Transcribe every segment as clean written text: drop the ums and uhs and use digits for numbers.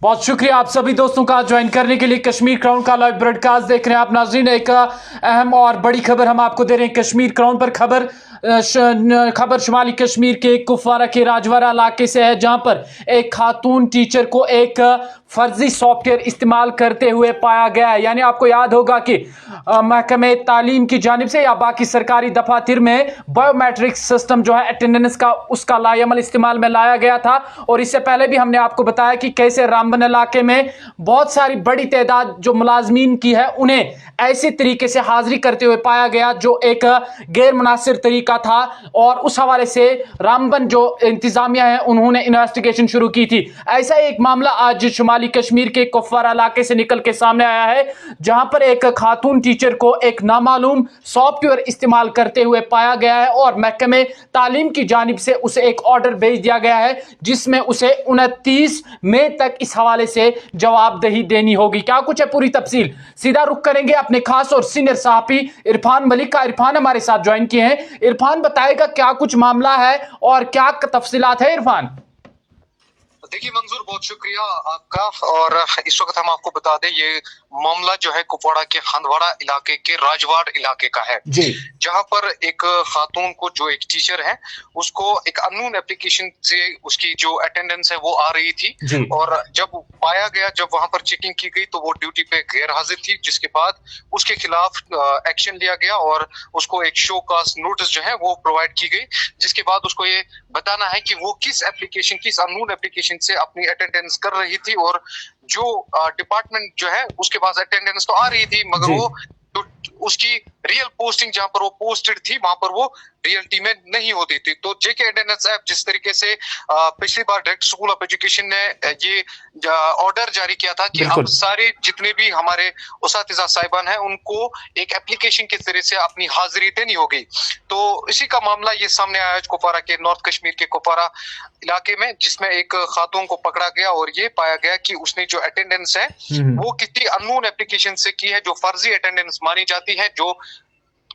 बहुत शुक्रिया आप सभी दोस्तों का ज्वाइन करने के लिए। कश्मीर क्राउन का लाइव ब्रॉडकास्ट देख रहे हैं आप नाज़रीन। एक अहम और बड़ी खबर हम आपको दे रहे हैं कश्मीर क्राउन पर। खबर शुमाली कश्मीर के कुपवारा के राजवाड़ा इलाके से है, जहां पर एक खातून टीचर को एक फर्जी सॉफ्टवेयर इस्तेमाल करते हुए पाया गया है। यानी आपको याद होगा कि महकमे तालीम की जानिब से या बाकी सरकारी दफातर में बायोमेट्रिक सिस्टम जो है अटेंडेंस का, उसका लाएमल इस्तेमाल में लाया गया था। और इससे पहले भी हमने आपको बताया कि कैसे रामबन इलाके में बहुत सारी बड़ी तादाद जो मुलाजमीन की है उन्हें ऐसे तरीके से हाजिरी करते हुए पाया गया जो एक गैर मुनासिर तरीका था। और उस हवाले से रामबन जो इंतजामिया है उन्होंने इन्वेस्टिगेशन शुरू की थी। ऐसा एक मामला आज शुमाली कश्मीर के कुपवारा इलाके से निकल के सामने आया है, जहां पर एक खातून टीचर को एक नामालूम सॉफ्टवेयर इस्तेमाल करते हुए पाया गया है और महकमे तालीम की जानिब से उसे एक ऑर्डर भेज दिया गया है जिसमें उसे 29 मई तक इस हवाले से जवाबदेही देनी होगी। क्या कुछ है पूरी तफसील, सीधा रुख करेंगे अपने खास और सीनियर सहाफी इरफान मलिक का। इरफान हमारे साथ ज्वाइन किए हैं। इरफान बताएगा क्या कुछ मामला है और क्या तफसीलात है। इरफान देखिए मंजूर, बहुत शुक्रिया आपका। और इस वक्त हम आपको बता दें ये मामला जो है कुपवाड़ा के हंदवाड़ा इलाके के राजवाड़ इलाके का है, जहां पर एक खातून को जो एक टीचर है उसको एक अननोन एप्लीकेशन से उसकी जो अटेंडेंस है वो आ रही थी। और जब पाया गया, जब वहां पर चेकिंग की गई तो वो ड्यूटी पे गैर हाजिर थी, जिसके बाद उसके खिलाफ एक्शन लिया गया और उसको एक शो कास्ट नोटिस जो है वो प्रोवाइड की गई, जिसके बाद उसको ये बताना है कि वो किस एप्लीकेशन, किस अननोन एप्लीकेशन से अपनी अटेंडेंस कर रही थी। और जो डिपार्टमेंट जो है उसके पास अटेंडेंस तो आ रही थी मगर वो तो उसकी रियल पोस्टिंग जहां पर वो पोस्टेड थी वहां पर वो रियलिटी में नहीं होती थी। तो जेके अटेंडेंस ऐप जिस तरीके से पिछली बार डायरेक्ट स्कूल ऑफ एजुकेशन ने ये ऑर्डर जारी किया था कि अब सारे जितने भी हमारे उस्ताद साहिबान हैं उनको एक एप्लीकेशन के जरिए से अपनी हाजिरी देनी होगी। तो इसी का मामला ये सामने आया कुपवारा के नॉर्थ कश्मीर के कुपवारा इलाके में, जिसमें एक खातून को पकड़ा गया और ये पाया गया कि उसने जो अटेंडेंस है वो किसी अननोन एप्लीकेशन से की है जो फर्जी अटेंडेंस मानी जाती है, जो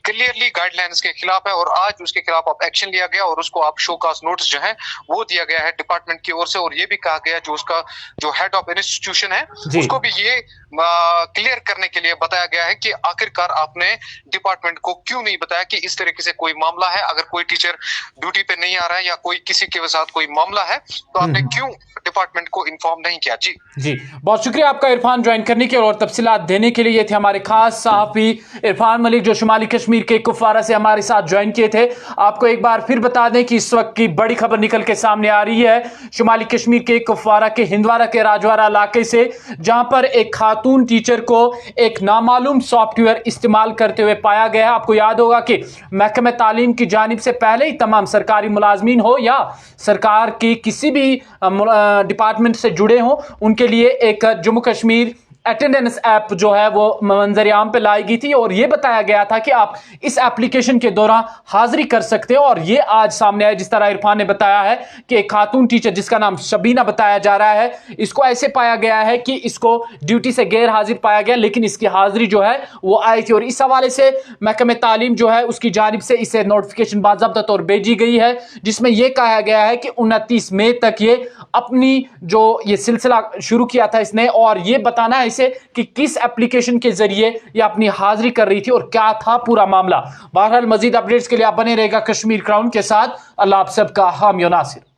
क्लियरली गाइडलाइंस के खिलाफ है। और आज उसके खिलाफ अब एक्शन लिया गया और उसको अब शो कास्ट नोटिस जो है वो दिया गया है डिपार्टमेंट की ओर से। और ये भी कहा गया जो उसका जो हेड ऑफ इंस्टीट्यूशन है उसको भी ये क्लियर करने के लिए बताया गया है कि आखिरकार आपने डिपार्टमेंट को क्यों नहीं बताया कि इस तरीके से कोई मामला है, अगर कोई टीचर ड्यूटी पे नहीं आ रहा है या कोई किसी के साथ कोई मामला है तो आपने क्यों डिपार्टमेंट को इन्फॉर्म नहीं किया। जी बहुत शुक्रिया आपका इरफान ज्वाइन करने के और तफसीलात देने के लिए। ये थे हमारे खास सहाफी इरफान मलिक जो शुमाली कश्मीर के कुपवारा से हमारे साथ ज्वाइन किए थे। आपको एक बार फिर बता दें कि इस वक्त की बड़ी खबर निकल के सामने आ रही है शुमाली कश्मीर के कुपवारा के हिंदवाड़ा के राजवाड़ा इलाके से, जहां पर एक खातून टीचर को एक नामालूम सॉफ्टवेयर इस्तेमाल करते हुए पाया गया है। आपको याद होगा कि महकमे तालीम की जानिब से पहले ही तमाम सरकारी मुलाजमीन हो या सरकार की किसी भी डिपार्टमेंट से जुड़े हों उनके लिए एक जम्मू कश्मीर अटेंडेंस ऐप जो है वो मंजर-ए-आम पे लाई गई थी और ये बताया गया था कि आप इस एप्लीकेशन के दौरान हाजिरी कर सकते हो। और ये आज सामने आया, जिस तरह इरफान ने बताया है कि एक खातून टीचर जिसका नाम शबीना बताया जा रहा है, इसको ऐसे पाया गया है कि इसको ड्यूटी से गैर हाजिर पाया गया लेकिन इसकी हाजिरी जो है वो आई थी। और इस हवाले से महकमे तालीम जो है उसकी जानिब से इसे नोटिफिकेशन बाज़ाब्ता तौर भेजी गई है, जिसमें यह कहा गया है कि 29 मई तक ये अपनी जो ये सिलसिला शुरू किया था इसने, और ये बताना है इसे कि किस एप्लीकेशन के जरिए ये अपनी हाजिरी कर रही थी और क्या था पूरा मामला। बहरहाल मजीद अपडेट्स के लिए आप बने रहेगा कश्मीर क्राउन के साथ। अल्लाह आप सबका हामी नासिर।